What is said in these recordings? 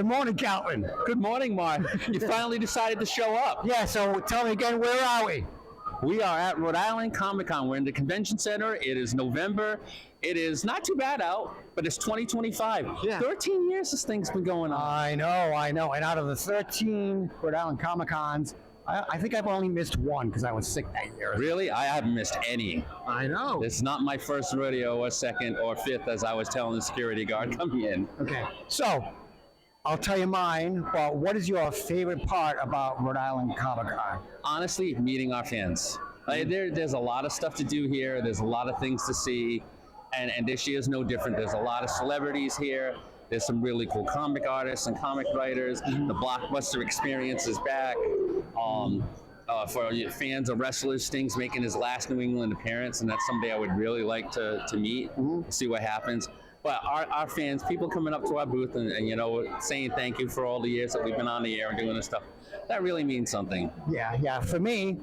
Good morning, Calvin. Good morning, Mark. You finally decided to show up. Yeah, so tell me again, where are we? We are at Rhode Island Comic-Con. We're in the convention center. It is November. It is not too bad out, but it's 2025. Yeah. 13 years this thing's been going on. I know. And out of the 13 Rhode Island Comic-Cons, I think I've only missed one because I was sick that year. Really? I haven't missed any. I know. It's not my first rodeo or second or fifth, as I was telling the security guard coming in. Okay, so I'll tell you mine. Well, what is your favorite part about Rhode Island Comic-Con? Honestly, meeting our fans. There's a lot of stuff to do here. There's a lot of things to see. And this year is no different. There's a lot of celebrities here. There's some really cool comic artists and comic writers. The Blockbuster experience is back. For fans of wrestlers, Sting's making his last New England appearance, and that's somebody I would really like to meet, see what happens. But our fans, people coming up to our booth and you know, saying thank you for all the years that we've been on the air and doing this stuff, that really means something. Yeah. For me,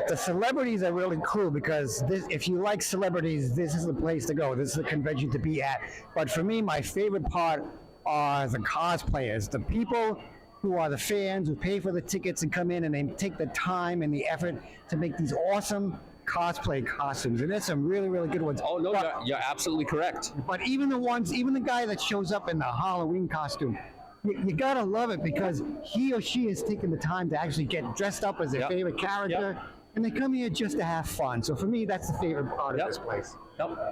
the celebrities are really cool because if you like celebrities, this is the place to go. This is the convention to be at. But for me, my favorite part are the cosplayers, the people who are the fans who pay for the tickets and come in and they take the time and the effort to make these awesome cosplay costumes, and there's some really, really good ones. Oh no, you're absolutely correct. But even the guy that shows up in the Halloween costume, you gotta love it because he or she is taking the time to actually get dressed up as their favorite character, and they come here just to have fun. So for me, that's the favorite part of this place.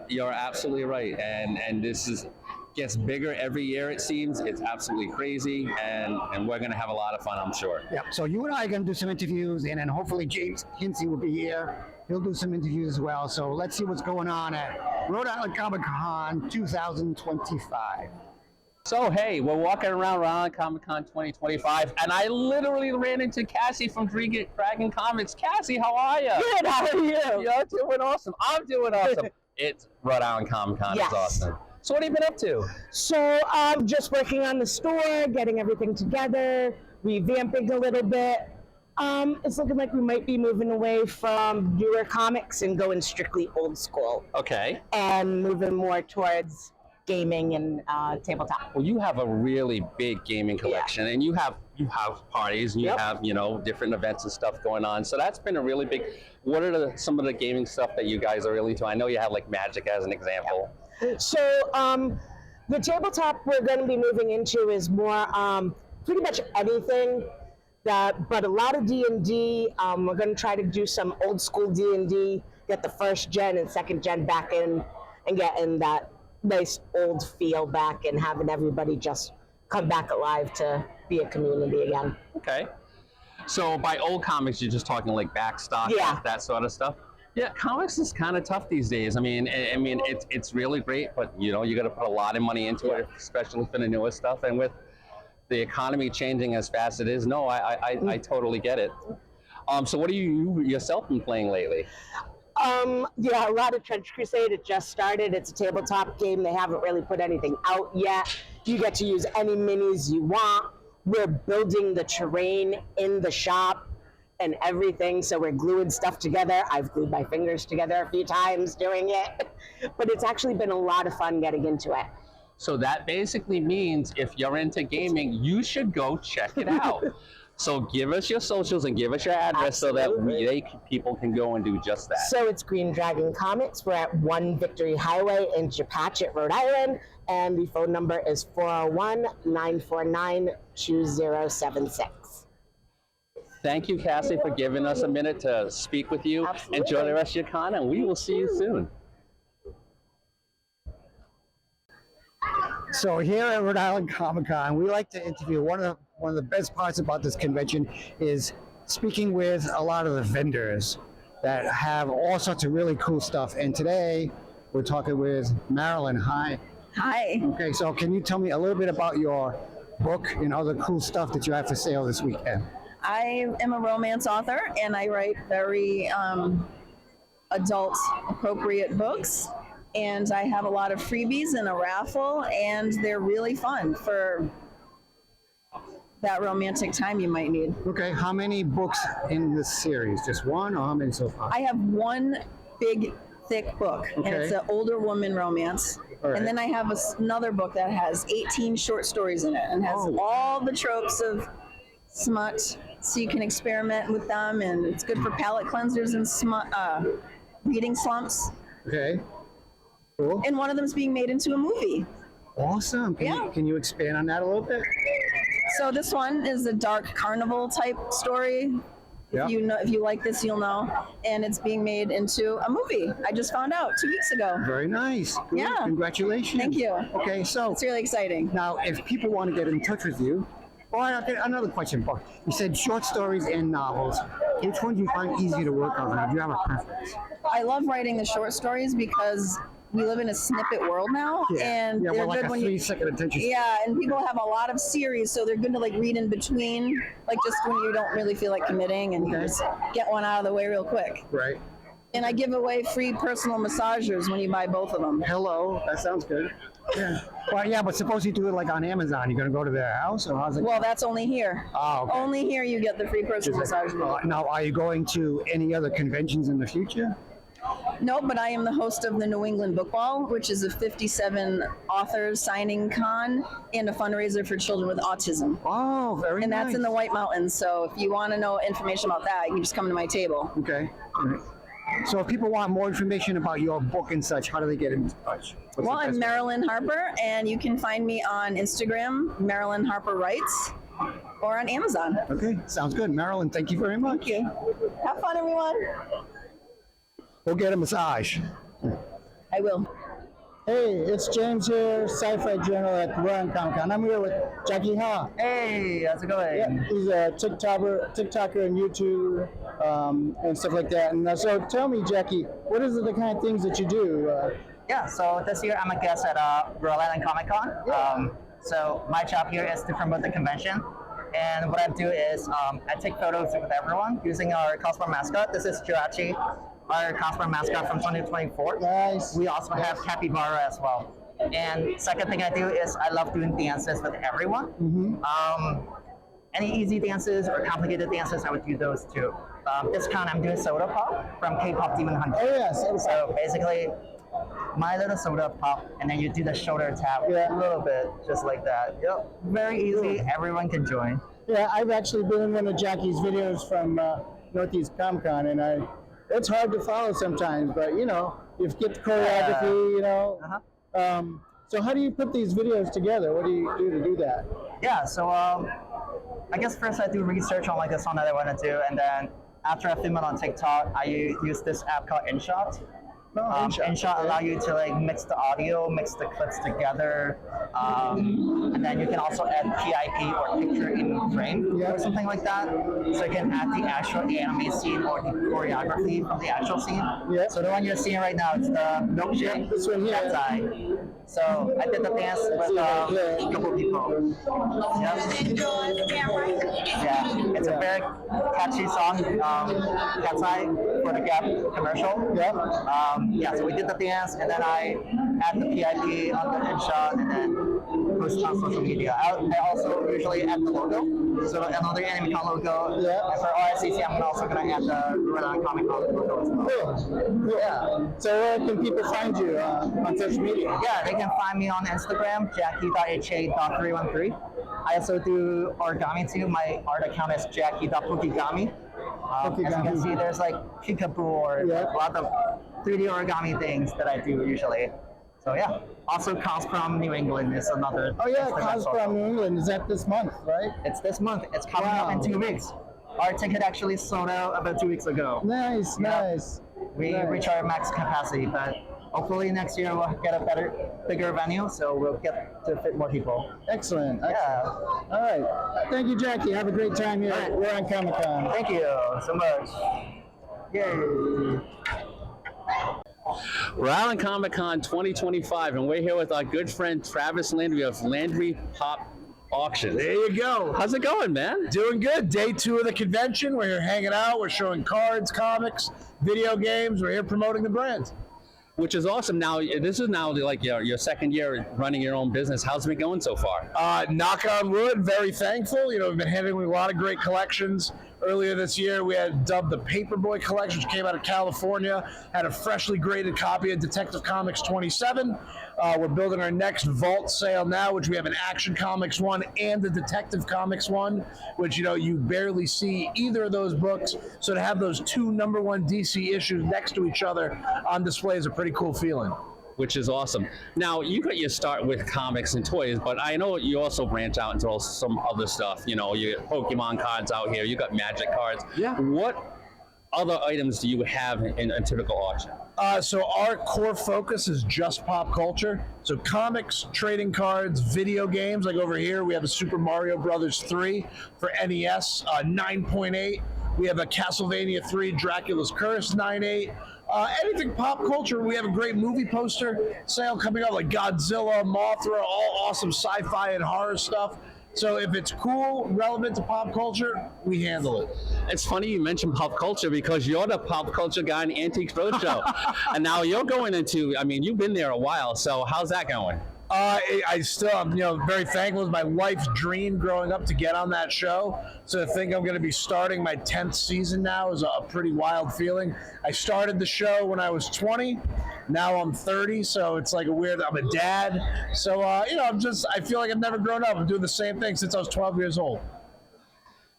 You're absolutely right, and this gets bigger every year, it seems. It's absolutely crazy, and we're going to have a lot of fun, I'm sure. Yep. So you and I are going to do some interviews, and then hopefully James Kinsey will be here. He'll do some interviews as well. So let's see what's going on at Rhode Island Comic-Con 2025. So, hey, we're walking around Rhode Island Comic-Con 2025, and I literally ran into Cassie from Dragon Comics. Cassie, how are you? Good, how are you? You're doing awesome. I'm doing awesome. It's Rhode Island Comic-Con. Yes. It's awesome. So what have you been up to? So I'm just working on the store, getting everything together, revamping a little bit. It's looking like we might be moving away from newer comics and going strictly old school. Okay. And moving more towards gaming and tabletop. Well, you have a really big gaming collection, and you have parties, and you have different events and stuff going on. So that's been a really big. What are some of the gaming stuff that you guys are really into? I know you have like Magic as an example. So the tabletop we're going to be moving into is more pretty much anything but a lot of D&D. We're going to try to do some old school D&D, get the first gen and second gen back in and getting that nice old feel back and having everybody just come back alive to be a community again. Okay. So by old comics, you're just talking like backstock, that sort of stuff. Yeah, comics is kind of tough these days. I mean, it's really great, but you got to put a lot of money into it, especially for the newest stuff. And with the economy changing as fast as it is, no, I totally get it. So what have you yourself been playing lately? A lot of Trench Crusade. It just started. It's a tabletop game. They haven't really put anything out yet. You get to use any minis you want. We're building the terrain in the shop and everything, so we're gluing stuff together. I've glued my fingers together a few times doing it, but it's actually been a lot of fun getting into it. So that basically means if you're into gaming, you should go check it out. So give us your socials and give us your address so that people can go and do just that. So it's Green Dragon Comics. We're at 1 Victory Highway in Chepachet, Rhode Island, and the phone number is 401-949-2076. Thank you, Cassie, for giving us a minute to speak with you. Absolutely. Enjoy the rest of your con, and we will see you soon. So here at Rhode Island Comic-Con, we like to interview. One of the best parts about this convention is speaking with a lot of the vendors that have all sorts of really cool stuff. And today we're talking with Marilyn. Hi. Hi. Okay, so can you tell me a little bit about your book and other cool stuff that you have for sale this weekend? I am a romance author, and I write very adult appropriate books, and I have a lot of freebies and a raffle, and they're really fun for that romantic time you might need. Okay, how many books in this series? Just one, or how many so far? I have one big thick book, and Okay. it's an older woman romance. All right. And then I have another book that has 18 short stories in it and has Oh. all the tropes of smut, so you can experiment with them, and it's good for palate cleansers and reading slumps. Okay. Cool. And one of them is being made into a movie. Awesome. Can you expand on that a little bit? So this one is a dark carnival type story. Yeah. If you like this, you'll know. And it's being made into a movie. I just found out 2 weeks ago. Very nice. Good. Yeah. Congratulations. Thank you. Okay, so It's really exciting. now if people want to get in touch with you, another question, Paul. You said short stories and novels. Which one do you find easier to work on? Do you have a preference? I love writing the short stories because we live in a snippet world now, and yeah, they're well, like good a when you. 3-second attention. Yeah, and people have a lot of series, so they're good to like read in between, like just when you don't really feel like committing, and you just get one out of the way real quick. Right. And I give away free personal massagers when you buy both of them. Hello. That sounds good. Yeah. Well, yeah, but suppose you do it like on Amazon. You're gonna go to their house, or how's it? Well, that's only here. Oh, okay. Only here you get the free personal massage. Now, are you going to any other conventions in the future? No, but I am the host of the New England Book Ball, which is a 57 authors signing con and a fundraiser for children with autism. Oh, very And nice. that's in the White Mountains. So if you want to know information about that, you can just come to my table. Okay. All right. So if people want more information about your book and such, how do they get in touch? What's Well, the I'm best way? Marilyn Harper, and you can find me on Instagram, Marilyn Harper Writes, or on Amazon. Okay, sounds good. Marilyn, thank you very much. Thank you. Have fun, everyone. We'll get a massage. I will. Hey, it's James here, Sci-Fi Journal at Run Comiccon. I'm here with Jackie Ha. Hey, how's it going? Yeah, he's a TikToker and YouTuber and stuff like that. And so tell me, Jackie, what is the kind of things that you do? Yeah, so this year I'm a guest at Rhode Island Comic-Con. So my job here is to promote the convention. And what I do is I take photos with everyone using our cosplayer mascot. This is Jirachi, our cosplayer mascot from 2024. Nice. We also have Capybara as well. And second thing I do is I love doing dances with everyone. Any easy dances or complicated dances, I would do those too. This con I'm doing Soda Pop from K-Pop Demon Hunter. Oh, yes. So basically, my little soda pop, and then you do the shoulder tap Yeah. a little bit, just like that. Yep, very easy. Everyone can join. Yeah, I've actually been in one of Jackie's videos from Northeast Comic-Con, and it's hard to follow sometimes, but you get the choreography, so how do you put these videos together? What do you do to do that? Yeah, so I guess first I do research on like the song that I want to do, and then after I film it on TikTok, I use this app called InShot. InShot allow you to like mix the audio, mix the clips together, and then you can also add PIP or picture in frame or something like that. So you can add the actual anime scene or the choreography from the actual scene. Yeah. So the one you're seeing right now is the milkshake. This one here. Cat's eye. So I did the dance with a couple people. Yep. Yeah, it's a very catchy song, Cat's Eye for the Gap commercial. Yeah. So we did the dance, and then I add the PIP on the InShot, and then post it on social media. I also usually add the logo, so another AnimeCon logo. Yeah. And for RSCC, I'm also going to add the Rhode Island Comic-Con logo as well. Cool. Yeah. So where can people find you on social media? Yeah, they can find me on Instagram, jackie.ha.313. I also do origami too. My art account is jackie.pokigami. As you can see, there's like peekaboo or a lot of 3D origami things that I do usually. So yeah. Also, Cos from New England is another. Oh yeah, Instagram Cos social. from New England. Is that this month, right? It's this month. It's coming up in 2 weeks. Our ticket actually sold out about 2 weeks ago. Nice, nice. We reach our max capacity, but hopefully next year we'll get a bigger venue, so we'll get to fit more people. Excellent. Yeah. All right. Thank you, Jackie. Have a great time here. We're on Comic-Con. Thank you so much. Yay. Rhode Island Comic Con 2025, and we're here with our good friend Travis Landry of Landry Pop Auctions. There you go. How's it going, man? Doing good. Day 2 of the convention. We're here hanging out. We're showing cards, comics, video games. We're here promoting the brand. Which is awesome. Now, this is now like your second year running your own business. How's it been going so far? Knock on wood, very thankful. We've been having a lot of great collections Earlier this year, we had dubbed the Paperboy Collection, which came out of California, had a freshly graded copy of Detective Comics 27. We're building our next vault sale now, which we have an Action Comics 1 and the Detective Comics 1, which, you know, you barely see either of those books. So to have those two #1 DC issues next to each other on display is a pretty cool feeling. Which is awesome. Now, you got your start with comics and toys, but I know you also branch out into some other stuff. You know, you got Pokemon cards out here, you got Magic cards. Yeah. What other items do you have in a typical auction? So our core focus is just pop culture. So comics, trading cards, video games. Like over here, we have a Super Mario Brothers 3 for NES, 9.8. We have a Castlevania 3, Dracula's Curse, 9.8. Anything pop culture. We have a great movie poster sale coming up, like Godzilla, Mothra, all awesome sci-fi and horror stuff. So if it's cool, relevant to pop culture, we handle it. It's funny you mentioned pop culture because you're the pop culture guy in the Antiques Roadshow. And now you're going into, I mean, you've been there a while, so how's that going? I still am, you know, very thankful. It's my wife's dream growing up to get on that show. So to think I'm going to be starting my 10th season now is a pretty wild feeling. I started the show when I was 20. Now I'm 30, so it's like I'm a dad. So, you know, I feel like I've never grown up. I'm doing the same thing since I was 12 years old.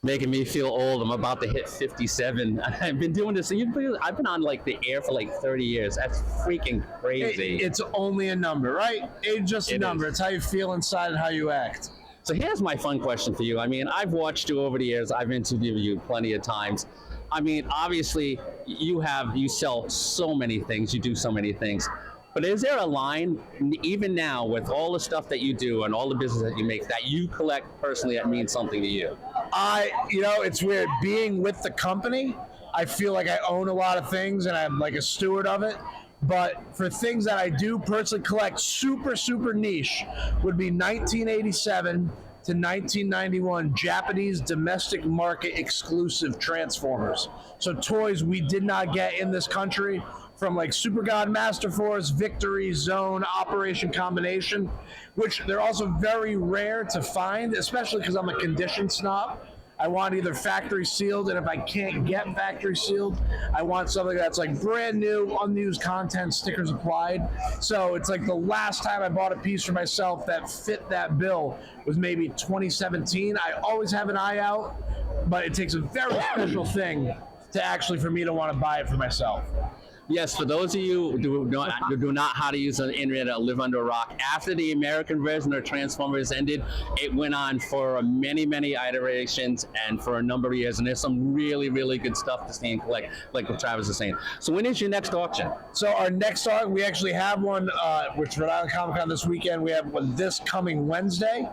Making me feel old. I'm about to hit 57. I've been doing this. I've been on like the air for like 30 years. That's freaking crazy. It's only a number, right? Age just a number. It's how you feel inside and how you act. So here's my fun question for you. I mean, I've watched you over the years. I've interviewed you plenty of times. I mean, obviously, you sell so many things. You do so many things. But is there a line, even now, with all the stuff that you do and all the business that you make, that you collect personally that means something to you? You know, it's weird. Being with the company, I feel like I own a lot of things and I'm like a steward of it. But for things that I do personally collect, super, super niche, would be 1987 to 1991 Japanese domestic market exclusive Transformers. So toys we did not get in this country, from like Super God, Master Force, Victory, Zone, Operation Combination, which they're also very rare to find, especially because I'm a condition snob. I want either factory sealed, and if I can't get factory sealed, I want something that's like brand new, unused content, stickers applied. So it's like the last time I bought a piece for myself that fit that bill was maybe 2017. I always have an eye out, but it takes a very special thing to actually for me to want to buy it for myself. Yes, for those of you who do not how to use the internet or live under a rock, after the American version of Transformers ended, it went on for many, many iterations and for a number of years. And there's some really, really good stuff to see and collect, like what Travis is saying. So when is your next auction? So our next auction, we actually have one, which Rhode Island Comic-Con this weekend. We have one this coming Wednesday.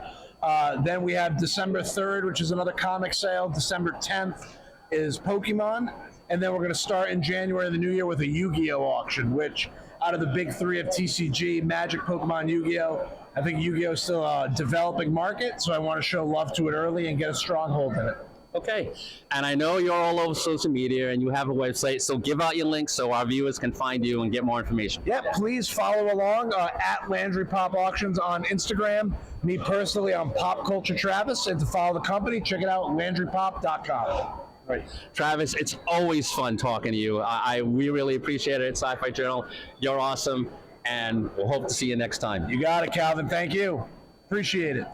Then we have December 3rd, which is another comic sale. December 10th is Pokemon. And then we're going to start in January of the new year with a Yu-Gi-Oh! Auction, which out of the big three of TCG, Magic, Pokemon, Yu-Gi-Oh!, I think Yu-Gi-Oh! is still a developing market, so I want to show love to it early and get a stronghold in it. Okay. And I know you're all over social media and you have a website, so give out your links so our viewers can find you and get more information. Yeah, please follow along at Landry Pop Auctions on Instagram. Me personally, I'm Pop Culture Travis, and to follow the company, check it out, LandryPop.com. Right. Travis, it's always fun talking to you. We really appreciate it at Sci-Fi Journal. You're awesome, and we'll hope to see you next time. You got it, Calvin. Thank you. Appreciate it.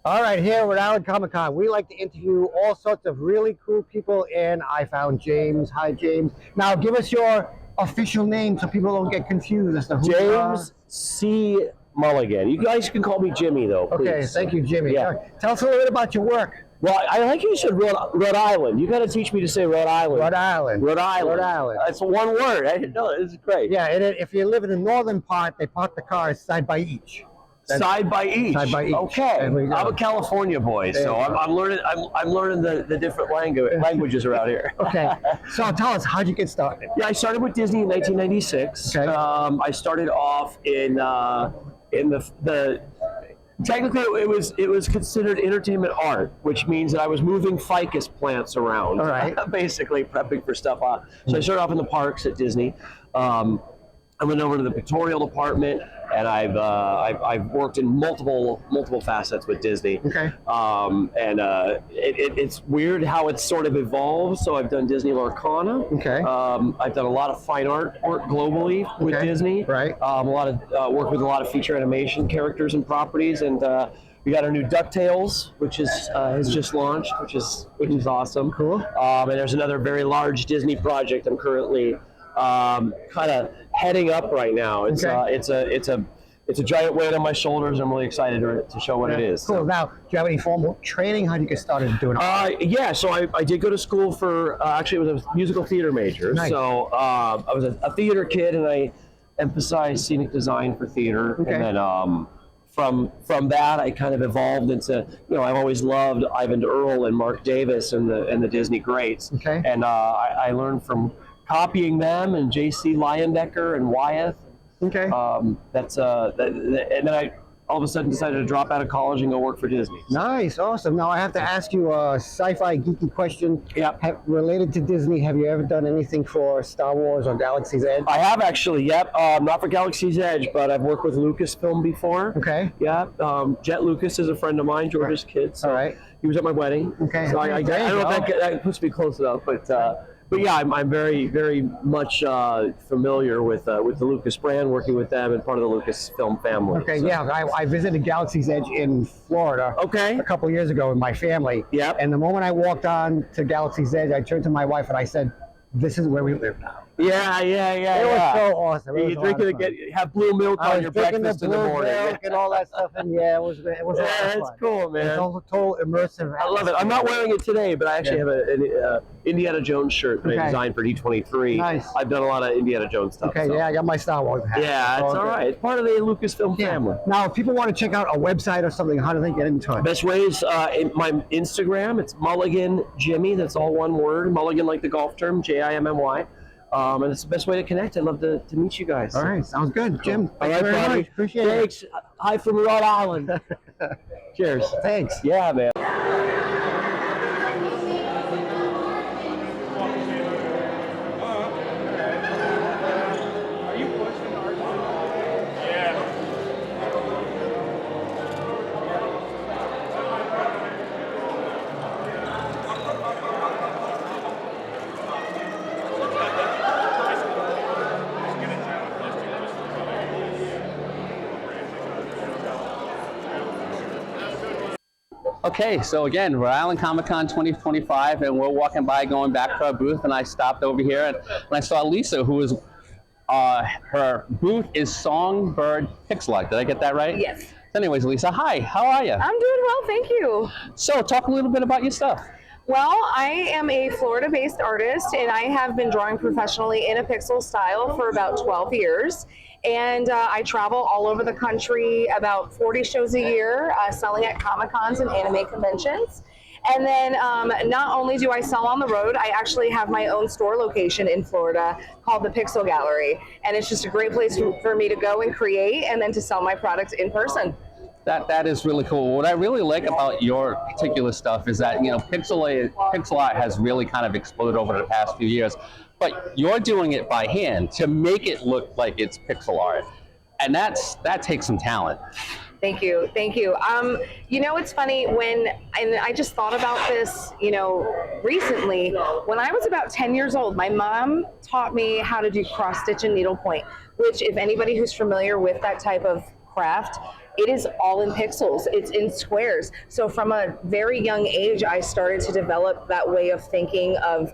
All right, here at Rhode Island Comic-Con, we like to interview all sorts of really cool people, and I found James. Hi, James. Now, give us your official name so people don't get confused as to who you are. James C. Mulligan. You guys can call me Jimmy, though, please. Okay, thank you, Jimmy. Yeah. Tell us a little bit about your work. Well, I like you said Rhode Island. You got to teach me to say Rhode Island. Rhode Island. Rhode Island. Rhode Island. That's one word. I didn't know. This is great. Yeah, and if you live in the northern part, they park the cars side by each. Side by each. Side by each. Okay. There we go. I'm a California boy, so I'm learning. I'm learning the different languages around here. Okay. So tell us, how'd you get started? Yeah, I started with Disney in 1996. Okay. I started off in the technically it was considered entertainment art, which means that I was moving ficus plants around. All right. Basically prepping for stuff. So I started off in the parks at Disney. I went over to the pictorial department, and I've worked in multiple facets with Disney. Okay. It's weird how it's sort of evolved. So I've done Disney Lorcana. Okay. I've done a lot of fine art work globally with Disney. Right. A lot of work with a lot of feature animation characters and properties, and we got our new DuckTales, which is has just launched, which is awesome. Cool. And there's another very large Disney project I'm currently kind of heading up right now. It's a giant weight on my shoulders. I'm really excited to show what it is. Cool. Now, do you have any formal training? How did you get started doing it? Yeah, so I did go to school for, actually it was a musical theater major. Nice. So I was a theater kid, and I emphasized scenic design for theater. Okay. And then from that, I kind of evolved into, I've always loved Ivan Earl and Mark Davis and the Disney greats. Okay. And I learned from copying them and J.C. Leyendecker and Wyeth. Okay. And then I all of a sudden decided to drop out of college and go work for Disney. Nice, awesome. Now I have to ask you a sci-fi geeky question. Yep. Related to Disney, have you ever done anything for Star Wars or Galaxy's Edge? I have actually, yep. Not for Galaxy's Edge, but I've worked with Lucasfilm before. Okay. Yeah. Jet Lucas is a friend of mine, George's kid. So All right. he was at my wedding. Okay. So I don't know if that puts me close enough, but yeah, I'm very, very much familiar with the Lucas brand, working with them and part of the Lucasfilm family. Okay, so. yeah, I visited Galaxy's Edge in Florida a couple of years ago with my family. Yep. And the moment I walked on to Galaxy's Edge, I turned to my wife and I said, "This is where we live now." Yeah. It was so awesome. It was You drink it, have blue milk on your breakfast in the morning. Milk and all that stuff, and yeah, it was a lot of That's fun. cool, man. It's all total immersive. I love it. I'm not wearing it today, but I actually have an Indiana Jones shirt that I designed for D23. Nice. I've done a lot of Indiana Jones stuff. Okay, so. yeah, I got my Star Wars hat. Yeah, it's all right. It's part of the Lucasfilm family. Now, if people want to check out a website or something, how do they get in touch? Best way is my Instagram. It's Mulligan Jimmy. That's all one word. Mulligan, like the golf term, Jimmy. And it's the best way to connect. I'd love to meet you guys. All right, sounds good. Jim, All thank right, you very buddy. much. Appreciate it. Thanks. Hi from Rhode Island. Cheers. Thanks. Yeah, man. Okay, so again, Rhode Island Comic-Con 2025, and we're walking by, going back to our booth, and I stopped over here, and when I saw Lisa, who is, her booth is Songbird Pixel Art. Did I get that right? Yes. Anyways, Lisa, hi, how are you? I'm doing well, thank you. So, talk a little bit about your stuff. Well, I am a Florida-based artist, and I have been drawing professionally in a pixel style for about 12 years. And I travel all over the country, about 40 shows a year, selling at Comic-Cons and anime conventions. And then not only do I sell on the road, I actually have my own store location in Florida called the Pixel Gallery. And it's just a great place for me to go and create and then to sell my products in person. That is really cool. What I really like about your particular stuff is that, pixel art has really kind of exploded over the past few years. But you're doing it by hand to make it look like it's pixel art. And that takes some talent. Thank you. It's funny and I just thought about this, recently. When I was about 10 years old, my mom taught me how to do cross stitch and needlepoint, which if anybody who's familiar with that type of craft, it is all in pixels. It's in squares. So from a very young age, I started to develop that way of thinking of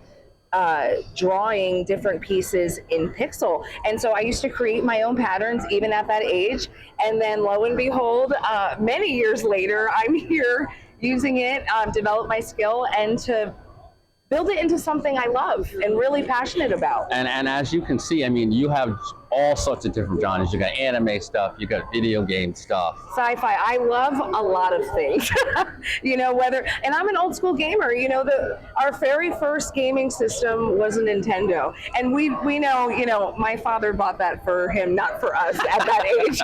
drawing different pieces in pixel. And so I used to create my own patterns even at that age. And then lo and behold, many years later, I'm here using it, develop my skill and to build it into something I love and really passionate about. And as you can see, you have all sorts of different genres. You got anime stuff, you got video game stuff. Sci-fi, I love a lot of things. And I'm an old school gamer. Our very first gaming system was a Nintendo. And we know, my father bought that for him, not for us at that age.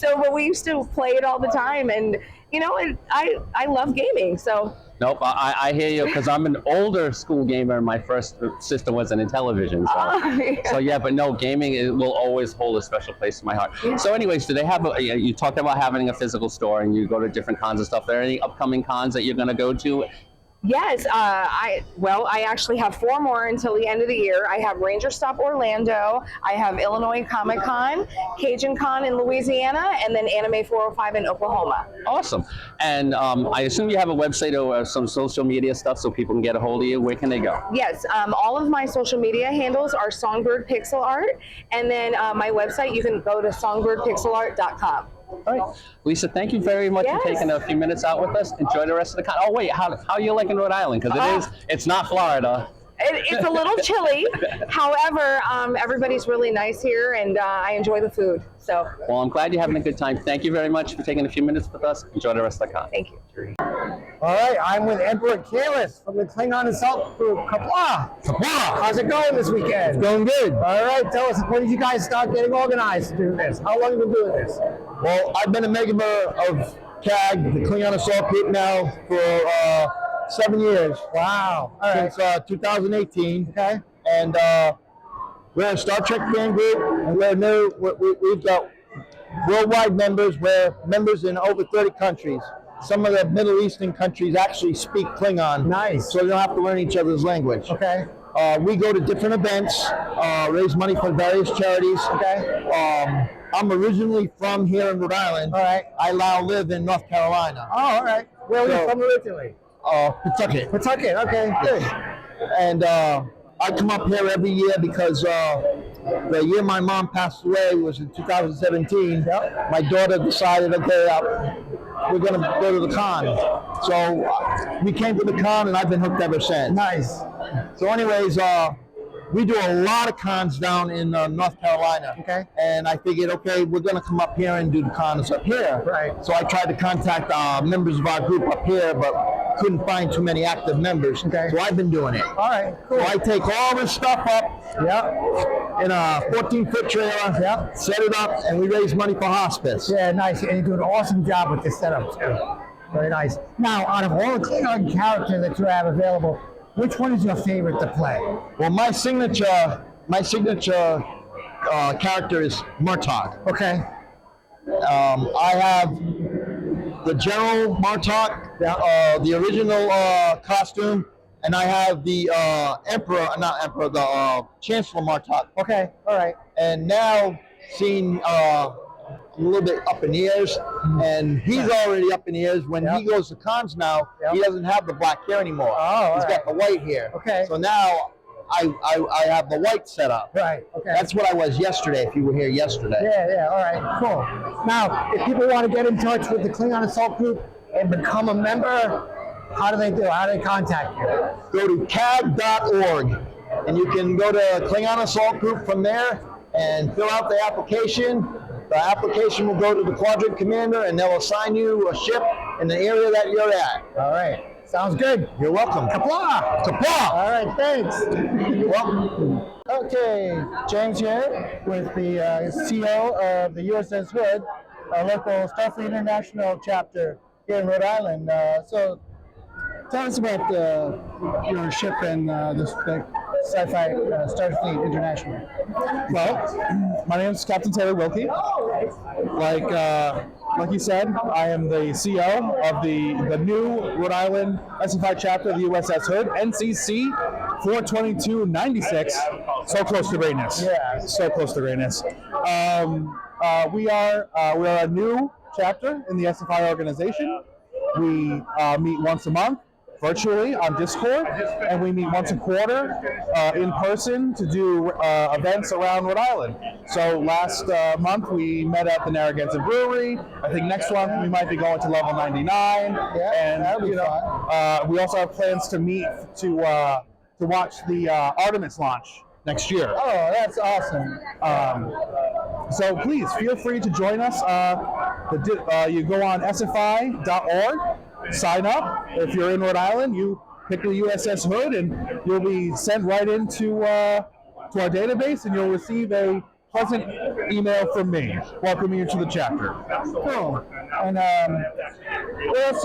But we used to play it all the time. And, I love gaming. So Nope, I hear you, because I'm an older school gamer and my first system was in television. So yeah, but no, gaming will always hold a special place in my heart. So anyways, do they have, you talked about having a physical store and you go to different cons and stuff. Are there any upcoming cons that you're going to go to? Yes, I actually have 4 more until the end of the year. I have Ranger Stop Orlando, I have Illinois Comiccon, Cajun Con in Louisiana, and then Anime 405 in Oklahoma. Awesome. And I assume you have a website or some social media stuff so people can get a hold of you. Where can they go? Yes, all of my social media handles are Songbird Pixel Art, and then my website, you can go to songbirdpixelart.com. All right, Lisa, thank you very much for taking a few minutes out with us. Enjoy the rest of the con. Oh wait, how are you liking Rhode Island? Because it's not Florida. It's a little chilly. However, everybody's really nice here, and I enjoy the food. So. Well, I'm glad you're having a good time. Thank you very much for taking a few minutes with us. Enjoy the rest of the con. Thank you. All right, I'm with Emperor Kalis from the Klingon Assault Group. Kapla! Kapla! How's it going this weekend? It's going good. All right, tell us, when did you guys start getting organized to do this? How long have you been doing this? Well, I've been a member of CAG, the Klingon Assault Group, now for 7 years. Wow. All right. Since 2018. Okay. And we're a Star Trek fan group, and we've got worldwide members. We're members in over 30 countries. Some of the Middle Eastern countries actually speak Klingon. Nice. So they don't have to learn each other's language. Okay. We go to different events, raise money for various charities. Okay. I'm originally from here in Rhode Island. All right. I now live in North Carolina. Oh, all right. Where were you from originally? Pawtucket. Pawtucket. Okay, good. And I come up here every year because the year my mom passed away was in 2017. Yep. My daughter decided, okay, we're going to go to the con. So we came to the con, and I've been hooked ever since. Nice. So anyways, we do a lot of cons down in North Carolina. Okay. And I figured, okay, we're going to come up here and do the cons up here. Right. So I tried to contact members of our group up here, but couldn't find too many active members. Okay. So I've been doing it. All right, cool. So I take all this stuff up in a 14-foot trailer, set it up, and we raise money for hospice. Yeah, nice. And you do an awesome job with this setup, too. Very nice. Now, out of all the Klingon characters that you have available, which one is your favorite to play? Well, my signature character is Murtaugh. Okay. I have the General Murtaugh, the original costume, and I have the the Chancellor Murtaugh. Okay, all right. And now seeing a little bit up in the ears, and he's already up in the ears. When he goes to cons now, he doesn't have the black hair anymore. Oh, he's got the white hair. Okay. So now I have the white set up. Right, okay. That's what I was yesterday, if you were here yesterday. Yeah, all right, cool. Now, if people want to get in touch with the Klingon Assault Group and become a member, how do they do? How do they contact you? Go to cag.org, and you can go to Klingon Assault Group from there and fill out the application. The application will go to the Quadrant Commander, and they'll assign you a ship in the area that you're at. All right. Sounds good. You're welcome. Kapla! Kapla! All right, thanks. You're welcome. Okay, James here with the CEO of the USS Hood, a local Starfleet International chapter here in Rhode Island. So tell us about your ship and the Sci-Fi Starfleet International. Well, my name is Captain Taylor Wilkie. Like you said, I am the CEO of the new Rhode Island Sci-Fi chapter of the USS Hood, NCC 42296. So close to greatness. Yeah. So close to greatness. We are a new chapter in the SFI organization. We meet once a month virtually on Discord, and we meet once a quarter in person to do events around Rhode Island. So last month we met at the Narragansett Brewery. I think next month we might be going to level 99. Yeah, and that'll be fun. We also have plans to meet to watch the Artemis launch next year. Oh, that's awesome. So please feel free to join us. You go on sfi.org. Sign up. If you're in Rhode Island, you pick the USS Hood, and you'll be sent right into to our database, and you'll receive a pleasant email from me welcoming you to the chapter. Cool. And what else?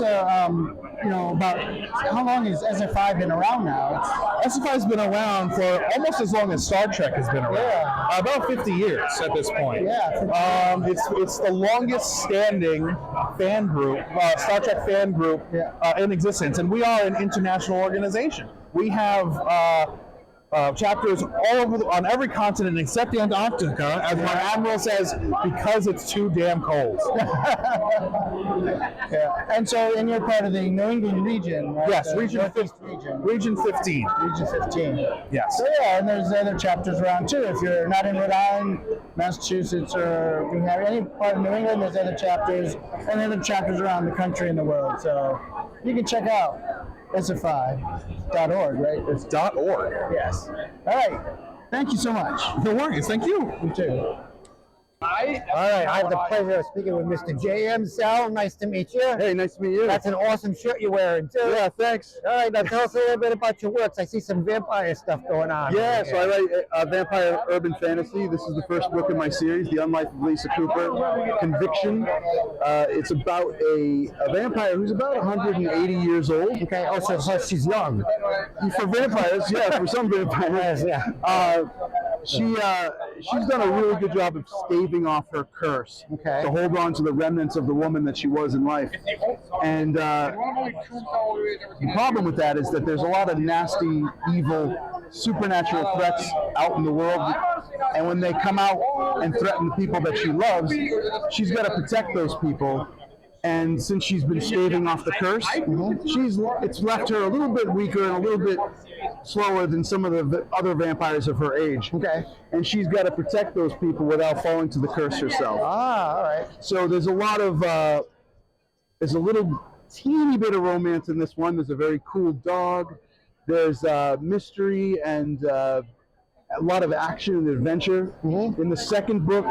about how long has SFI been around now? SFI's been around for almost as long as Star Trek has been around. Yeah. About 50 years at this point. Yeah. It's the longest standing fan group, Star Trek fan group in existence, and we are an international organization. We have chapters all over on every continent except Antarctica, as my admiral says, because it's too damn cold. And so, and you're part of the New England region, right? Yes, The region Northeast 15. region. Region 15. Region 15. Yes. So yeah, and there's other chapters around too. If you're not in Rhode Island, Massachusetts, or New Hampshire, any part of New England, there's other chapters, and other chapters around the country and the world. So you can check out SFI.org, right? It's .org. Yes. All right. Thank you so much. No worries. Thank you. You too. All right, I have the pleasure of speaking with Mr. J.M. Sell. Nice to meet you. Hey, nice to meet you. That's an awesome shirt you're wearing, too. Yeah, thanks. All right, now tell us a little bit about your works. I see some vampire stuff going on. Yeah, so I write vampire urban fantasy. This is the first book in my series, The Unlife of Lisa Cooper, Conviction. It's about a vampire who's about 180 years old. Okay, oh, so she's young. For vampires, yeah, for some vampires. Yeah. She's done a really good job of staving off her curse to hold on to the remnants of the woman that she was in life. And the problem with that is that there's a lot of nasty, evil, supernatural threats out in the world. And when they come out and threaten the people that she loves, she's got to protect those people. And since she's been staving off the curse, it's left her a little bit weaker and a little bit slower than some of the other vampires of her age. Okay. And she's got to protect those people without falling to the curse herself. Ah, all right. So there's a lot of, there's a little teeny bit of romance in this one. There's a very cool dog. There's mystery and a lot of action and adventure. In the second book,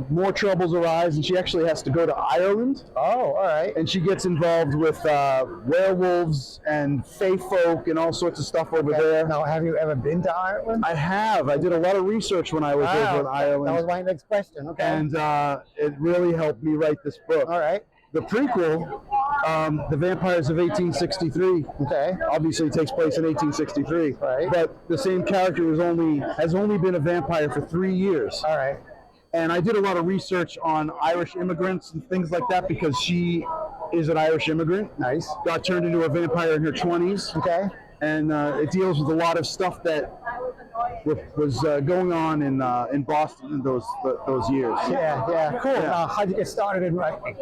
more troubles arise, and she actually has to go to Ireland. Oh, all right. And she gets involved with werewolves and fae folk and all sorts of stuff over there. Now, have you ever been to Ireland? I have. I did a lot of research when I was over in Ireland. That was my next question. Okay. And it really helped me write this book. All right. The prequel, The Vampires of 1863, obviously takes place in 1863. Right. But the same character has only been a vampire for 3 years. All right. And I did a lot of research on Irish immigrants and things like that because she is an Irish immigrant. Nice. Got turned into a vampire in her 20s. Okay. And it deals with a lot of stuff that was going on in Boston in those years. Yeah, cool. Yeah. How'd you get started in writing?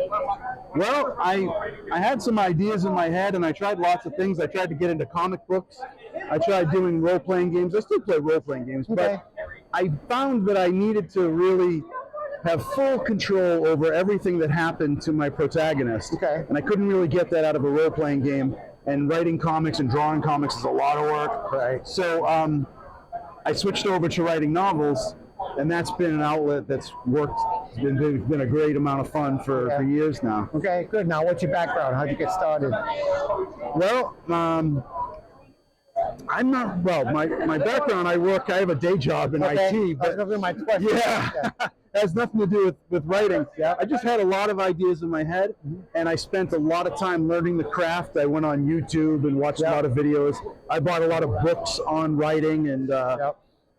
Well, I had some ideas in my head, and I tried lots of things. I tried to get into comic books. I tried doing role-playing games. I still play role-playing games, but I found that I needed to really have full control over everything that happened to my protagonist. Okay. And I couldn't really get that out of a role-playing game. And writing comics and drawing comics is a lot of work. Right. So I switched over to writing novels, and that's been an outlet that's worked. It's been a great amount of fun for years now. Okay, good. Now, what's your background? How'd you get started? Well, I'm not, well, my background, I have a day job in IT, but that was my question. It has nothing to do with writing. I just had a lot of ideas in my head, and I spent a lot of time learning the craft. I went on YouTube and watched a lot of videos. I bought a lot of books on writing and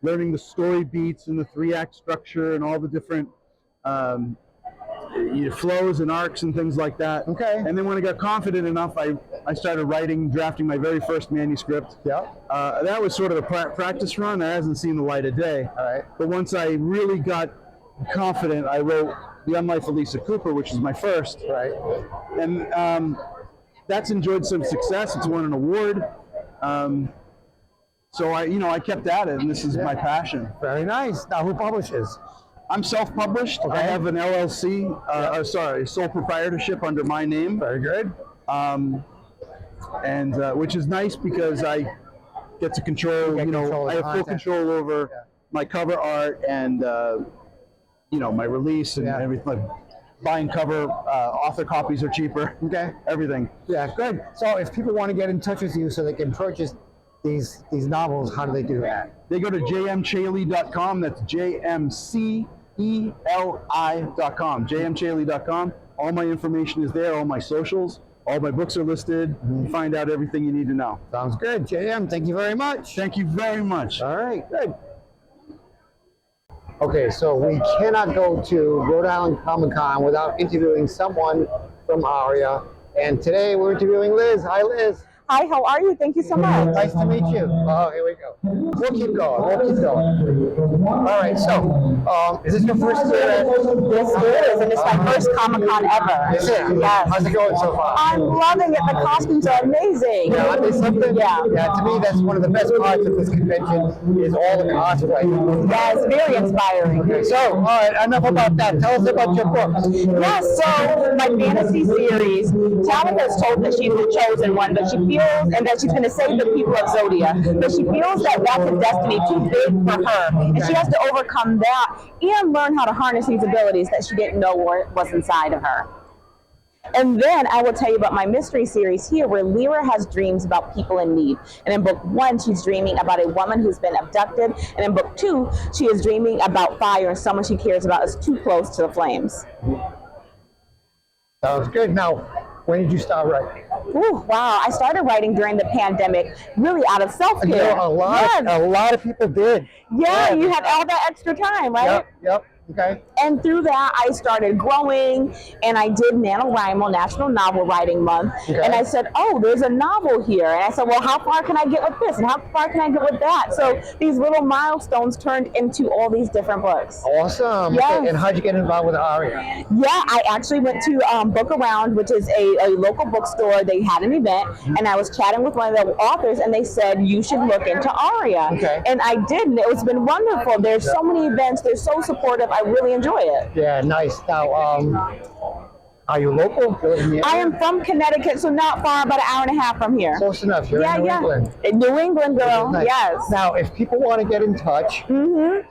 learning the story beats and the 3-act structure and all the different flows and arcs and things like that. Okay. And then when I got confident enough, I started drafting my very first manuscript. Yeah. That was sort of a practice run. That hasn't seen the light of day. All right. But once I really got confident, I wrote The Unlife of Lisa Cooper, which is my first. Right. And that's enjoyed some success. It's won an award. So I kept at it, and this is my passion. Very nice. Now, who publishes? I'm self-published. I have an LLC, sole proprietorship under my name. Very good. And which is nice because I get to control. I have full control over my cover art and my release and everything. Like buying cover, author copies are cheaper. Okay. Everything. Yeah, good. So, if people want to get in touch with you so they can purchase these novels, how do they do that? They go to jmchaley.com. That's jmceli.com. jmchaley.com. All my information is there, all my socials. All my books are listed. Find out everything you need to know. Sounds good. JM, thank you very much. Thank you very much. All right, good. Okay, so we cannot go to Rhode Island Comic-Con without interviewing someone from ARIA. And today we're interviewing Liz. Hi, Liz. Hi, how are you? Thank you so much. Nice to meet you. Oh, here we go. We'll keep going. We'll keep going. All right, so is this your first year at This is, and it's my first Comic-Con ever. Is it? Yes. How's it going so far? I'm loving it. The costumes are amazing. Yeah, aren't they something? Yeah. Yeah, to me, that's one of the best parts of this convention is all the cosplay. Yeah, it's very inspiring. Okay, so, all right, enough about that. Tell us about your books. Yes, so my fantasy series, Tabitha's told that she's the chosen one, but she feels, and that she's going to save the people of Zodia, but she feels that that's a destiny too big for her, and she has to overcome that and learn how to harness these abilities that she didn't know was inside of her. And then I will tell you about my mystery series here, where Lyra has dreams about people in need. And in book 1, she's dreaming about a woman who's been abducted. And in book 2, she is dreaming about fire and someone she cares about is too close to the flames. Sounds good. Now, when did you start writing? Ooh, wow. I started writing during the pandemic, really out of self-care. You know, a lot of people did. Yeah, you had all that extra time, right? Yep. Okay. And through that, I started growing, and I did NaNoWriMo, National Novel Writing Month. Okay. And I said, oh, there's a novel here. And I said, well, how far can I get with this? And how far can I get with that? So these little milestones turned into all these different books. Awesome. Yes. Okay. And how'd you get involved with ARIA? Yeah, I actually went to Book Around, which is a local bookstore. They had an event, and I was chatting with one of the authors, and they said, you should look into ARIA. Okay. And I did, and it's been wonderful. There's so many events. They're so supportive. I really enjoy it. Yeah, nice. Now, are you local? You live in the I area? am from Connecticut, so not far, about an hour and a half from here. Close enough. You're in New England. In New England, girl. Nice. Yes. Now, if people want to get in touch to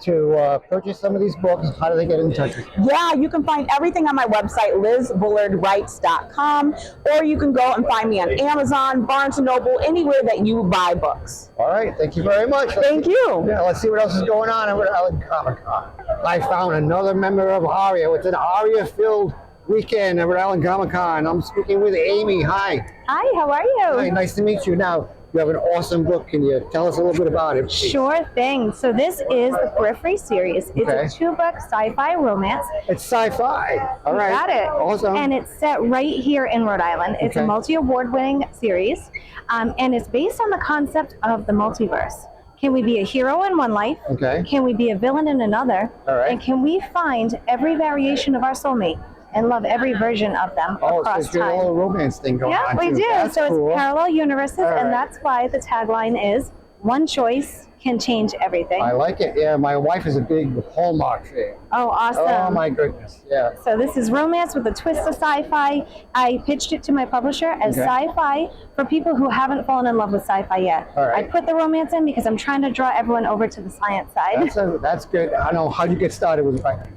purchase some of these books, how do they get in touch with you? Yeah, you can find everything on my website, LizBullardWrites.com, or you can go and find me on Amazon, Barnes & Noble, anywhere that you buy books. All right. Thank you very much. Thank you. Yeah, let's see what else is going on at Rhode Island Comic-Con. I found another member of ARIA. It's an ARIA-filled weekend at Rhode Island Comic-Con. I'm speaking with Amy. Hi. Hi, how are you? Hi, nice to meet you. Now, you have an awesome book. Can you tell us a little bit about it, please? Sure thing. So this is the Periphery series. It's Okay. a 2-book sci-fi romance. It's sci-fi. All right. Got it. Awesome. And it's set right here in Rhode Island. It's Okay. a multi-award-winning series, and it's based on the concept of the multiverse. Can we be a hero in one life? Okay. Can we be a villain in another? All right. And can we find every variation of our soulmate and love every version of them Oh, so across it's got a time? little romance thing going Yeah, on, we too. do. That's So cool. it's parallel universes, All right. and that's why the tagline is "One choice can change everything." I like it. Yeah, my wife is a big Hallmark fan. Oh, awesome. Oh, my goodness. Yeah. So this is romance with a twist of sci-fi. I pitched it to my publisher as Okay. sci-fi for people who haven't fallen in love with sci-fi yet. All right. I put the romance in because I'm trying to draw everyone over to the science side. That's good. I know. How'd you get started with writing?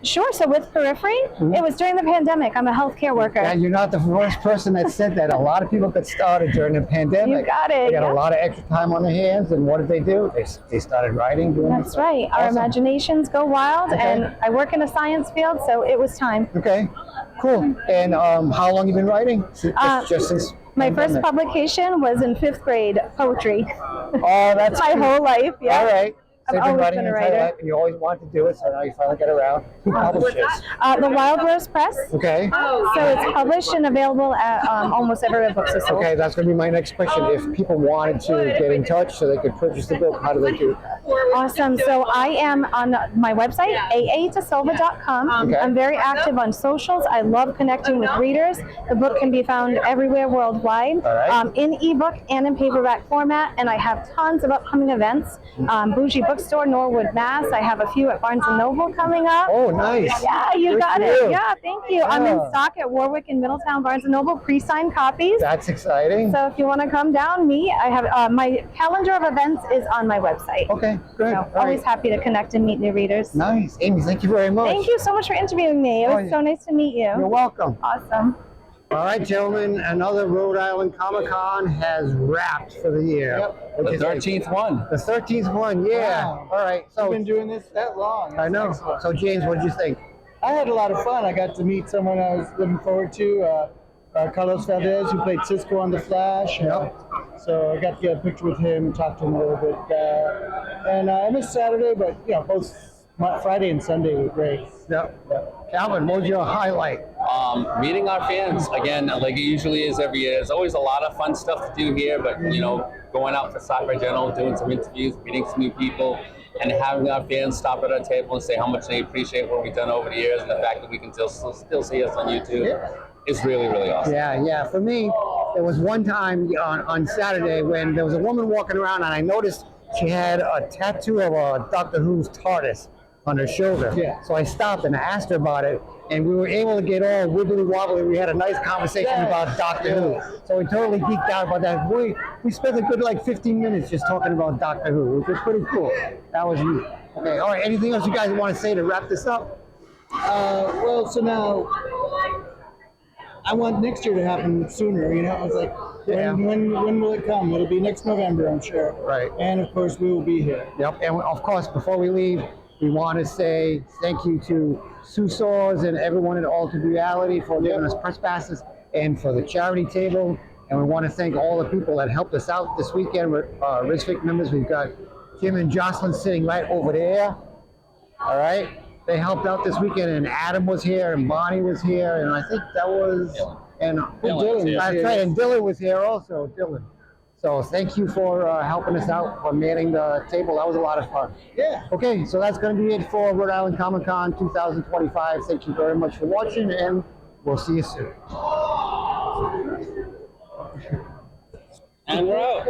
Sure. So with Periphery, it was during the pandemic. I'm a healthcare worker. And you're not the first person that said that. A lot of people got started during the pandemic. You got it, They got yeah. a lot of extra time on their hands, and what did they do? They started writing. Doing That's right. Our Awesome. imaginations go wild, Okay. and I work in a science field, so it was time. Okay, cool. And how long you been writing? Just since My first pandemic. publication was in 5th grade, poetry. Oh, that's my cute. whole life. Yeah. All right. So I've you've been always writing been a your entire writer. life, and you always wanted to do it, so now you finally get around. Who publishes? The Wild Rose Press. Okay. So it's published and available at almost everywhere books are sold. Okay, that's going to be my next question. If people wanted to get in touch so they could purchase the book, how do they do that? Awesome. So I am on my website, aatosilva.com. Okay. I'm very active on socials. I love connecting with readers. The book can be found everywhere worldwide, All right. in ebook and in paperback format. And I have tons of upcoming events. Bougie Bookstore, Norwood, Mass. I have a few at Barnes & Noble coming up. Oh, nice. Yeah, you Good got for it. you. Yeah, thank you. I'm in Yeah. stock at Warwick and Middletown Barnes & Noble, pre-signed copies. That's exciting. So if you want to come down, I have my calendar of events is on my website. Okay, good. So All always right. happy to connect and meet new readers. Nice. Amy, thank you very much. Thank you so much for interviewing me. It Oh, was yeah. so nice to meet you. You're welcome. Awesome. All right, gentlemen, another Rhode Island Comic-Con has wrapped for the year. Yep. What'd The you think? 13th one. The 13th one, yeah. Wow. All right, I've so been doing this that long. I know. So James, what did you think? I had a lot of fun. I got to meet someone I was looking forward to. Carlos Valdez, who played Cisco on The Flash. So I got to get a picture with him and talk to him a little bit. And I missed Saturday, but both Friday and Sunday were great. Calvin, what was your highlight? Meeting our fans again, like it usually is every year. There's always a lot of fun stuff to do here, but going out for Sci-Fi General, doing some interviews, meeting some new people, and having our fans stop at our table and say how much they appreciate what we've done over the years, and the fact that we can still see us on YouTube is really, really awesome. Yeah. For me, there was one time on Saturday when there was a woman walking around, and I noticed she had a tattoo of Doctor Who's TARDIS on her shoulder. So I stopped and I asked her about it, and we were able to get all wibbly wobbly. We had a nice conversation about Doctor Who. So we totally geeked out about that. We spent a good 15 minutes just talking about Doctor Who, which was pretty cool. That was neat. Okay, all right. Anything else you guys want to say to wrap this up? Well, so now I want next year to happen sooner. I was like, when will it come? It'll be next November, I'm sure. Right. And of course, we will be here. Yep. And of course, before we leave, we want to say thank you to Sue Saws and everyone at Altered Reality for giving us press passes and for the charity table. And we want to thank all the people that helped us out this weekend with RISFIC members. We've got Kim and Jocelyn sitting right over there. All right. They helped out this weekend, and Adam was here, and Bonnie was here, and I think that was, and Dylan. That's right, and Dylan was here also, Dylan. So thank you for helping us out, for manning the table. That was a lot of fun. Yeah. Okay, so that's going to be it for Rhode Island Comic Con 2025. Thank you very much for watching, and we'll see you soon. And we're out.